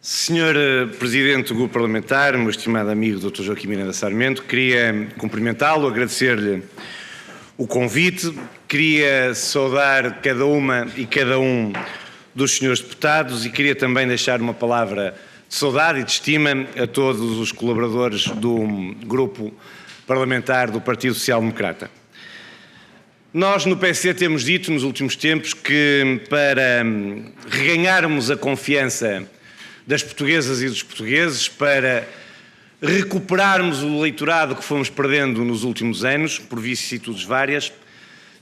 Senhor Presidente do Grupo Parlamentar, meu estimado amigo Dr. Joaquim Miranda Sarmento, queria cumprimentá-lo, agradecer-lhe o convite, queria saudar cada uma e cada um dos senhores deputados e queria também deixar uma palavra de saudade e de estima a todos os colaboradores do Grupo Parlamentar do Partido Social Democrata. Nós no PSD temos dito nos últimos tempos que para reganharmos a confiança das portuguesas e dos portugueses, para recuperarmos o eleitorado que fomos perdendo nos últimos anos, por vicissitudes várias,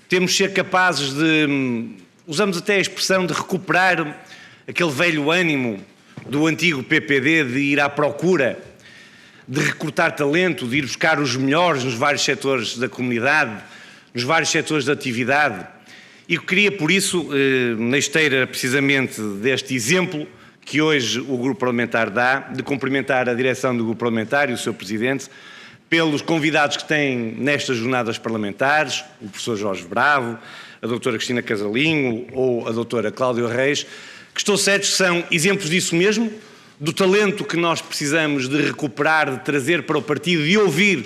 temos de ser capazes de, usamos até a expressão de recuperar aquele velho ânimo do antigo PPD de ir à procura, de recrutar talento, de ir buscar os melhores nos vários setores da comunidade, nos vários setores da atividade. E queria, por isso, na esteira precisamente deste exemplo que hoje o Grupo Parlamentar dá, de cumprimentar a direção do Grupo Parlamentar e o seu Presidente, pelos convidados que têm nestas jornadas parlamentares, o professor Jorge Bravo, a doutora Cristina Casalinho ou a doutora Cláudia Reis, que estou certo que são exemplos disso mesmo, do talento que nós precisamos de recuperar, de trazer para o partido e ouvir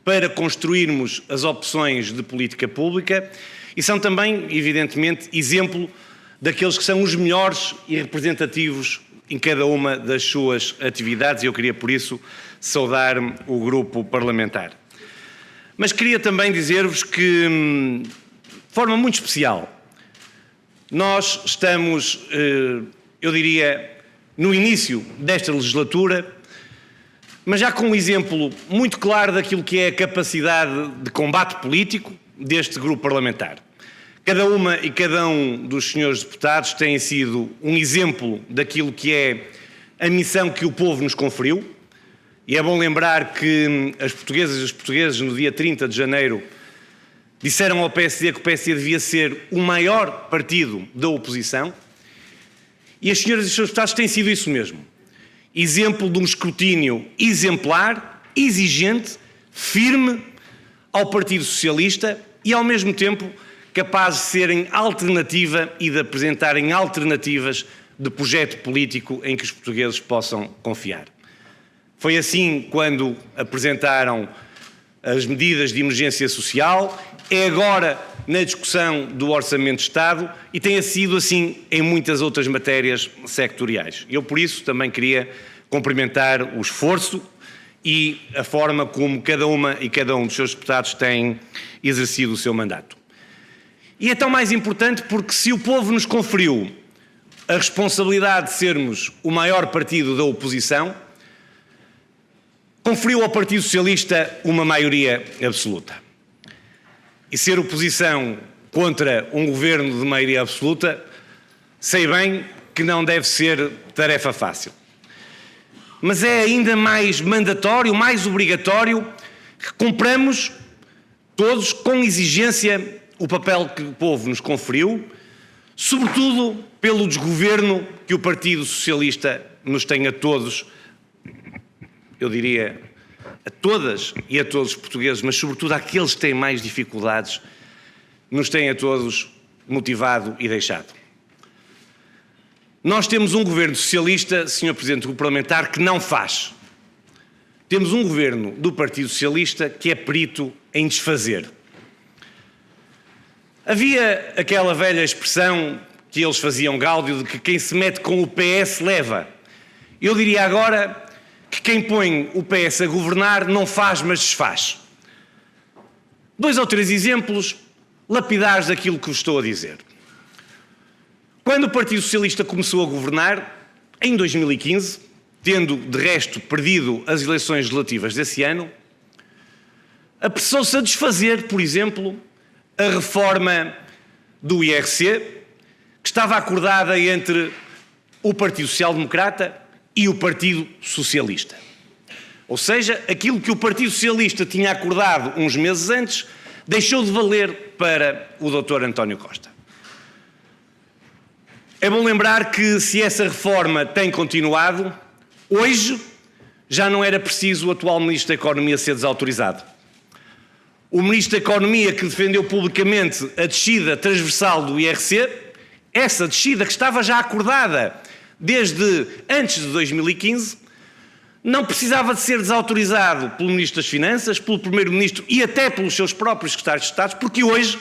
para construirmos as opções de política pública, e são também, evidentemente, exemplo daqueles que são os melhores e representativos em cada uma das suas atividades, e eu queria, por isso, saudar o grupo parlamentar. Mas queria também dizer-vos que, de forma muito especial, nós estamos, eu diria, no início desta legislatura, mas já com um exemplo muito claro daquilo que é a capacidade de combate político deste grupo parlamentar. Cada uma e cada um dos senhores deputados têm sido um exemplo daquilo que é a missão que o povo nos conferiu, e é bom lembrar que as portuguesas e os portugueses no dia 30 de janeiro disseram ao PSD que o PSD devia ser o maior partido da oposição, e as senhoras e os senhores deputados têm sido isso mesmo. Exemplo de um escrutínio exemplar, exigente, firme ao Partido Socialista e ao mesmo tempo capazes de serem alternativa e de apresentarem alternativas de projeto político em que os portugueses possam confiar. Foi assim quando apresentaram as medidas de emergência social, é agora na discussão do Orçamento de Estado e tem sido assim em muitas outras matérias sectoriais. Eu, por isso, também queria cumprimentar o esforço e a forma como cada uma e cada um dos seus deputados têm exercido o seu mandato. E é tão mais importante porque se o povo nos conferiu a responsabilidade de sermos o maior partido da oposição, conferiu ao Partido Socialista uma maioria absoluta. E ser oposição contra um governo de maioria absoluta, sei bem que não deve ser tarefa fácil. Mas é ainda mais mandatório, mais obrigatório, que cumpramos todos com exigência o papel que o povo nos conferiu, sobretudo pelo desgoverno que o Partido Socialista nos tem a todos, eu diria a todas e a todos os portugueses, mas sobretudo àqueles que têm mais dificuldades, nos tem a todos motivado e deixado. Nós temos um governo socialista, Sr. Presidente do Grupo Parlamentar, que não faz. Temos um governo do Partido Socialista que é perito em desfazer. Havia aquela velha expressão que eles faziam gáudio de que quem se mete com o PS leva. Eu diria agora que quem põe o PS a governar não faz, mas desfaz. 2 ou 3 exemplos lapidares daquilo que vos estou a dizer. Quando o Partido Socialista começou a governar, em 2015, tendo de resto perdido as eleições legislativas desse ano, apressou-se a desfazer, por exemplo, a reforma do IRC, que estava acordada entre o Partido Social Democrata e o Partido Socialista. Ou seja, aquilo que o Partido Socialista tinha acordado uns meses antes, deixou de valer para o Dr. António Costa. É bom lembrar que se essa reforma tem continuado, hoje já não era preciso o atual Ministro da Economia ser desautorizado. O Ministro da Economia que defendeu publicamente a descida transversal do IRC, essa descida que estava já acordada desde antes de 2015, não precisava de ser desautorizado pelo Ministro das Finanças, pelo Primeiro-Ministro e até pelos seus próprios secretários de Estado, porque hoje,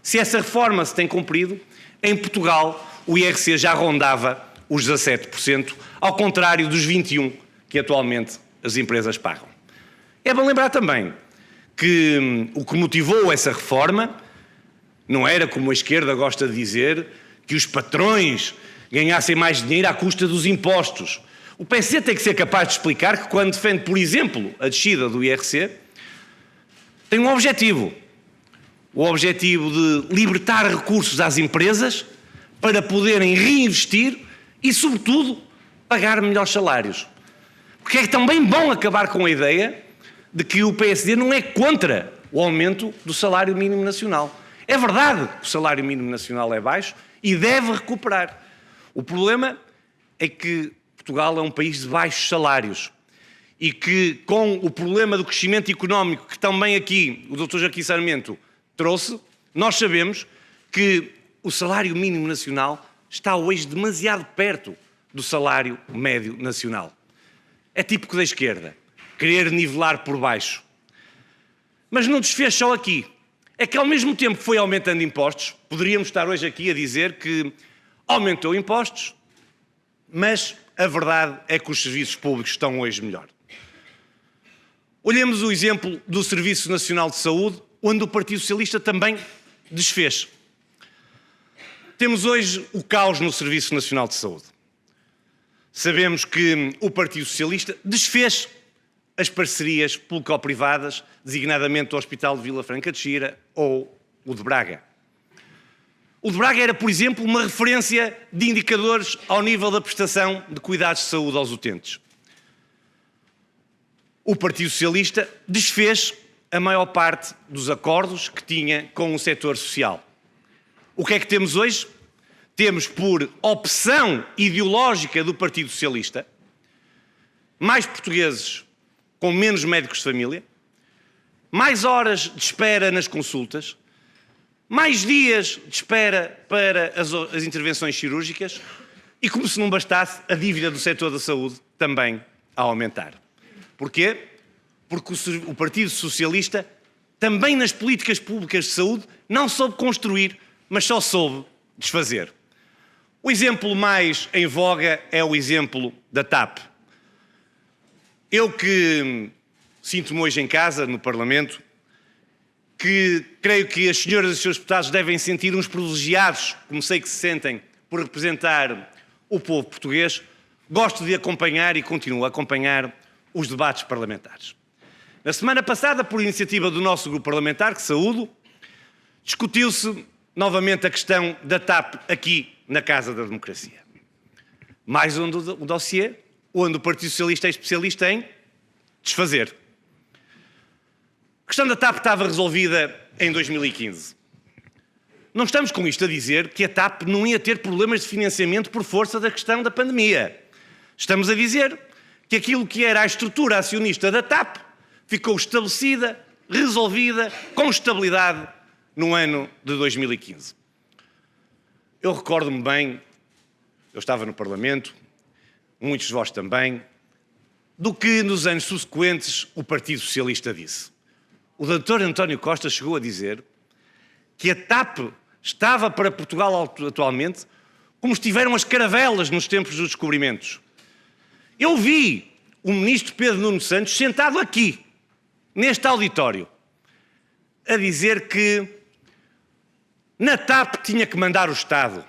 se essa reforma se tem cumprido, em Portugal o IRC já rondava os 17%, ao contrário dos 21% que atualmente as empresas pagam. É bom lembrar também que o que motivou essa reforma não era, como a esquerda gosta de dizer, que os patrões ganhassem mais dinheiro à custa dos impostos. O PSD tem que ser capaz de explicar que quando defende, por exemplo, a descida do IRC, tem um objetivo. O objetivo de libertar recursos às empresas para poderem reinvestir e, sobretudo, pagar melhores salários. Porque é também bom acabar com a ideia de que o PSD não é contra o aumento do salário mínimo nacional. É verdade que o salário mínimo nacional é baixo e deve recuperar. O problema é que Portugal é um país de baixos salários e que, com o problema do crescimento económico que também aqui o Dr. Joaquim Sarmento trouxe, nós sabemos que o salário mínimo nacional está hoje demasiado perto do salário médio nacional. É típico da esquerda, querer nivelar por baixo. Mas não desfez só aqui. É que ao mesmo tempo que foi aumentando impostos, poderíamos estar hoje aqui a dizer que aumentou impostos, mas a verdade é que os serviços públicos estão hoje melhor. Olhemos o exemplo do Serviço Nacional de Saúde, onde o Partido Socialista também desfez. Temos hoje o caos no Serviço Nacional de Saúde. Sabemos que o Partido Socialista desfez as parcerias público-privadas, designadamente o Hospital de Vila Franca de Xira ou o de Braga. O de Braga era, por exemplo, uma referência de indicadores ao nível da prestação de cuidados de saúde aos utentes. O Partido Socialista desfez a maior parte dos acordos que tinha com o setor social. O que é que temos hoje? Temos, por opção ideológica do Partido Socialista, mais portugueses com menos médicos de família, mais horas de espera nas consultas, mais dias de espera para as intervenções cirúrgicas e, como se não bastasse, a dívida do setor da saúde também a aumentar. Porquê? Porque o Partido Socialista, também nas políticas públicas de saúde, não soube construir, mas só soube desfazer. O exemplo mais em voga é o exemplo da TAP. Eu que sinto-me hoje em casa, no Parlamento, que creio que as senhoras e os seus deputados devem sentir uns privilegiados, como sei que se sentem, por representar o povo português, gosto de acompanhar e continuo a acompanhar os debates parlamentares. Na semana passada, por iniciativa do nosso grupo parlamentar, que saúdo, discutiu-se novamente a questão da TAP aqui na Casa da Democracia. Mais um dossiê onde o Partido Socialista é especialista em desfazer. A questão da TAP estava resolvida em 2015. Não estamos com isto a dizer que a TAP não ia ter problemas de financiamento por força da questão da pandemia. Estamos a dizer que aquilo que era a estrutura acionista da TAP ficou estabelecida, resolvida, com estabilidade no ano de 2015. Eu recordo-me bem, eu estava no Parlamento, muitos de vós também, do que nos anos subsequentes o Partido Socialista disse. O Dr. António Costa chegou a dizer que a TAP estava para Portugal atualmente como estiveram as caravelas nos tempos dos descobrimentos. Eu vi o ministro Pedro Nuno Santos sentado aqui, neste auditório, a dizer que na TAP tinha que mandar o Estado,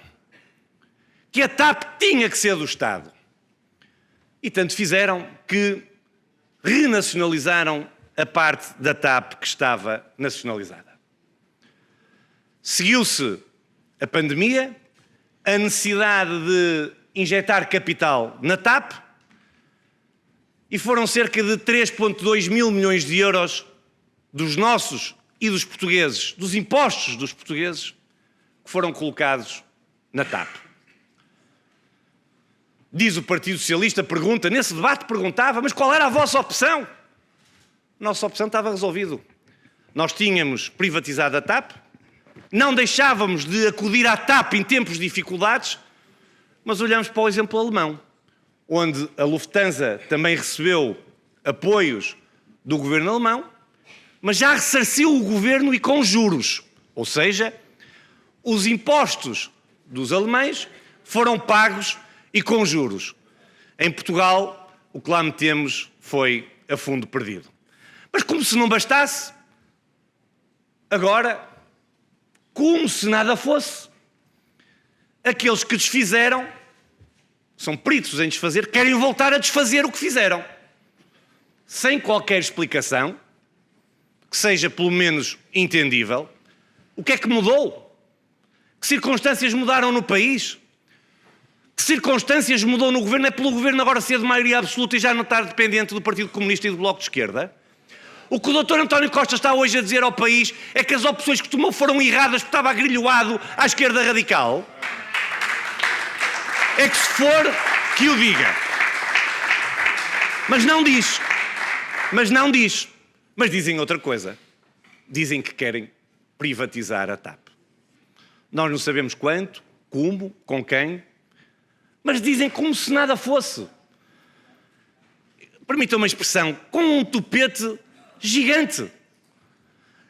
que a TAP tinha que ser do Estado. E tanto fizeram que renacionalizaram a parte da TAP que estava nacionalizada. Seguiu-se a pandemia, a necessidade de injetar capital na TAP e foram cerca de 3,2 mil milhões de euros dos nossos e dos portugueses, dos impostos dos portugueses, que foram colocados na TAP. Diz o Partido Socialista, pergunta, nesse debate perguntava, mas qual era a vossa opção? A nossa opção estava resolvido. Nós tínhamos privatizado a TAP, não deixávamos de acudir à TAP em tempos de dificuldades, mas olhamos para o exemplo alemão, onde a Lufthansa também recebeu apoios do governo alemão, mas já ressarciu o governo e com juros. Ou seja, os impostos dos alemães foram pagos e com juros. Em Portugal, o que lá metemos foi a fundo perdido. Mas como se não bastasse, agora, como se nada fosse, aqueles que desfizeram, são peritos em desfazer, querem voltar a desfazer o que fizeram. Sem qualquer explicação, que seja pelo menos entendível. O que é que mudou? Que circunstâncias mudaram no país? Que circunstâncias mudou no governo? É pelo governo agora ser de maioria absoluta e já não estar dependente do Partido Comunista e do Bloco de Esquerda? O que o Dr. António Costa está hoje a dizer ao país é que as opções que tomou foram erradas porque estava agrilhoado à esquerda radical? É que se for, que o diga. Mas não diz. Mas dizem outra coisa. Dizem que querem privatizar a TAP. Nós não sabemos quanto, como, com quem, mas dizem como se nada fosse. Permitam uma expressão, com um tupete gigante.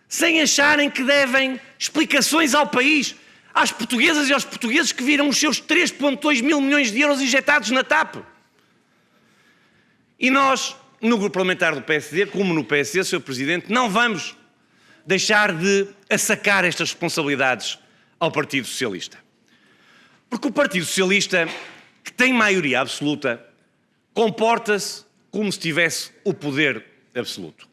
Sem acharem que devem explicações ao país, às portuguesas e aos portugueses que viram os seus 3,2 mil milhões de euros injetados na TAP. E nós, no grupo parlamentar do PSD, como no PSD, Sr. Presidente, não vamos deixar de assacar estas responsabilidades ao Partido Socialista. Porque o Partido Socialista, que tem maioria absoluta, comporta-se como se tivesse o poder absoluto.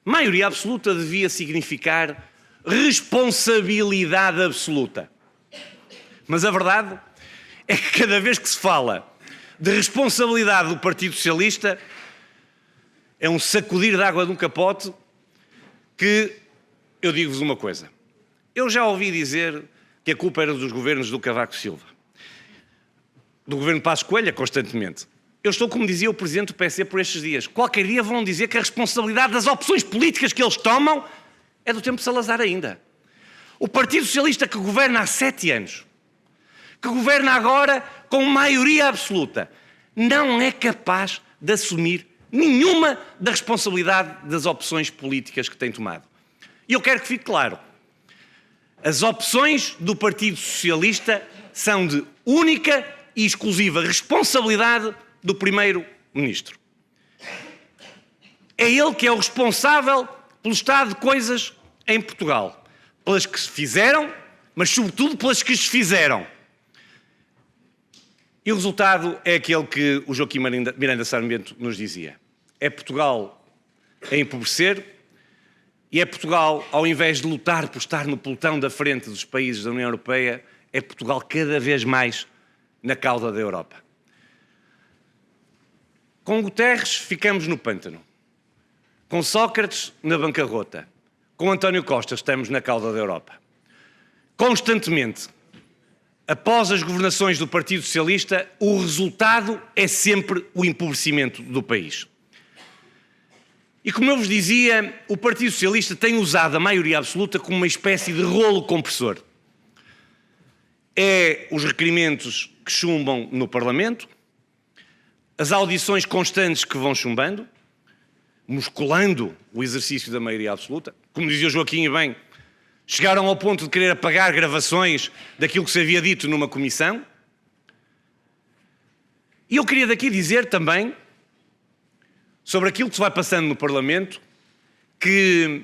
Maioria absoluta devia significar responsabilidade absoluta. Mas a verdade é que cada vez que se fala de responsabilidade do Partido Socialista, é um sacudir de água de um capote que, eu digo-vos uma coisa, eu já ouvi dizer que a culpa era dos governos do Cavaco Silva, do governo Passos Coelho, constantemente. Eu estou, como dizia o Presidente do PSD por estes dias, qualquer dia vão dizer que a responsabilidade das opções políticas que eles tomam é do tempo de Salazar ainda. O Partido Socialista que governa há 7 anos, que governa agora com maioria absoluta, não é capaz de assumir nenhuma da responsabilidade das opções políticas que tem tomado. E eu quero que fique claro, as opções do Partido Socialista são de única e exclusiva responsabilidade do Primeiro-Ministro. É ele que é o responsável pelo estado de coisas em Portugal. Pelas que se fizeram, mas sobretudo pelas que se fizeram. E o resultado é aquele que o Joaquim Miranda Sarmento nos dizia. É Portugal a empobrecer e é Portugal, ao invés de lutar por estar no pelotão da frente dos países da União Europeia, é Portugal cada vez mais na cauda da Europa. Com Guterres ficamos no pântano. Com Sócrates na bancarrota. Com António Costa estamos na cauda da Europa. Constantemente, após as governações do Partido Socialista, o resultado é sempre o empobrecimento do país. E como eu vos dizia, o Partido Socialista tem usado a maioria absoluta como uma espécie de rolo compressor. É os requerimentos que chumbam no Parlamento, as audições constantes que vão chumbando, musculando o exercício da maioria absoluta. Como dizia o Joaquim bem, chegaram ao ponto de querer apagar gravações daquilo que se havia dito numa comissão. E eu queria daqui dizer também, sobre aquilo que se vai passando no Parlamento, que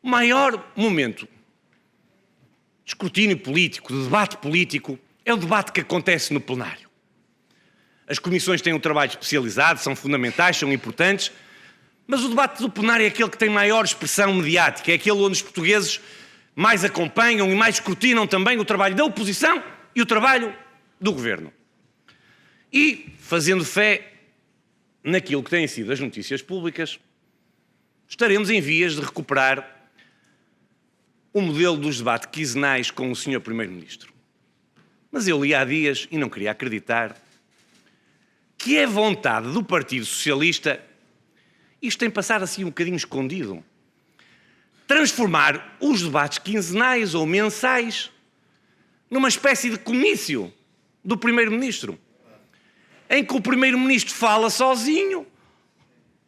o maior momento de escrutínio político, de debate político, é o debate que acontece no plenário. As comissões têm um trabalho especializado, são fundamentais, são importantes, mas o debate do plenário é aquele que tem maior expressão mediática, é aquele onde os portugueses mais acompanham e mais escrutinam também o trabalho da oposição e o trabalho do governo. E, fazendo fé naquilo que têm sido as notícias públicas, estaremos em vias de recuperar o modelo dos debates quinzenais com o Sr. Primeiro-Ministro. Mas eu li há dias, e não queria acreditar, que é vontade do Partido Socialista, isto tem passado assim um bocadinho escondido, transformar os debates quinzenais ou mensais numa espécie de comício do Primeiro-Ministro, em que o Primeiro-Ministro fala sozinho,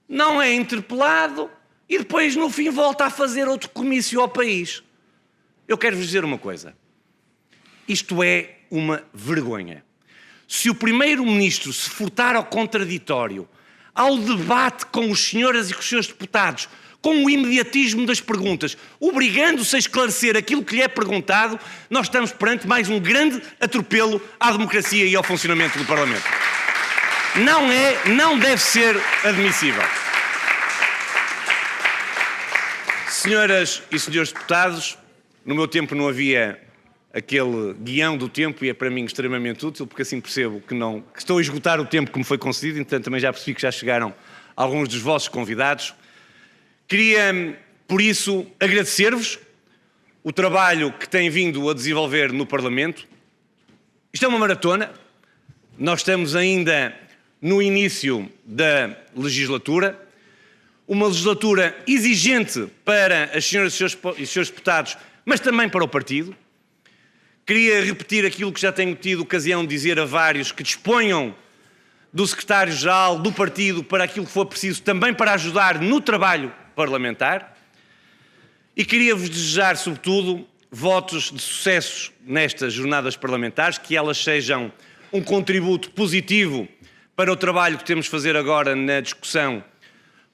não é interpelado e depois no fim volta a fazer outro comício ao país. Eu quero-vos dizer uma coisa, isto é uma vergonha. Se o Primeiro-Ministro se furtar ao contraditório, ao debate com os senhores e com os seus deputados, com o imediatismo das perguntas, obrigando-se a esclarecer aquilo que lhe é perguntado, nós estamos perante mais um grande atropelo à democracia e ao funcionamento do Parlamento. Não deve ser admissível. Senhoras e senhores deputados, no meu tempo não havia aquele guião do tempo e é para mim extremamente útil, porque assim percebo que estou a esgotar o tempo que me foi concedido, então também já percebi que já chegaram alguns dos vossos convidados. Queria, por isso, agradecer-vos o trabalho que têm vindo a desenvolver no Parlamento. Isto é uma maratona, nós estamos ainda no início da legislatura, uma legislatura exigente para as senhoras e os seus deputados, mas também para o partido. Queria repetir aquilo que já tenho tido ocasião de dizer a vários, que disponham do secretário-geral do partido para aquilo que for preciso, também para ajudar no trabalho parlamentar. E queria-vos desejar, sobretudo, votos de sucesso nestas jornadas parlamentares, que elas sejam um contributo positivo para o trabalho que temos de fazer agora na discussão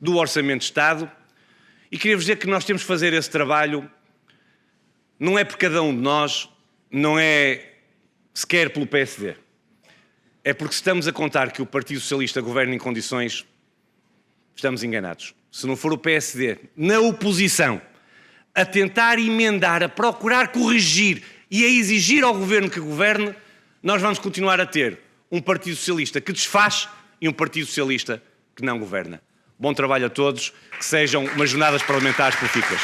do Orçamento de Estado. E queria-vos dizer que nós temos de fazer esse trabalho, não é por cada um de nós, não é sequer pelo PSD. É porque se estamos a contar que o Partido Socialista governa em condições, estamos enganados. Se não for o PSD, na oposição, a tentar emendar, a procurar corrigir e a exigir ao Governo que governe, nós vamos continuar a ter um Partido Socialista que desfaz e um Partido Socialista que não governa. Bom trabalho a todos, que sejam umas jornadas parlamentares profícuas.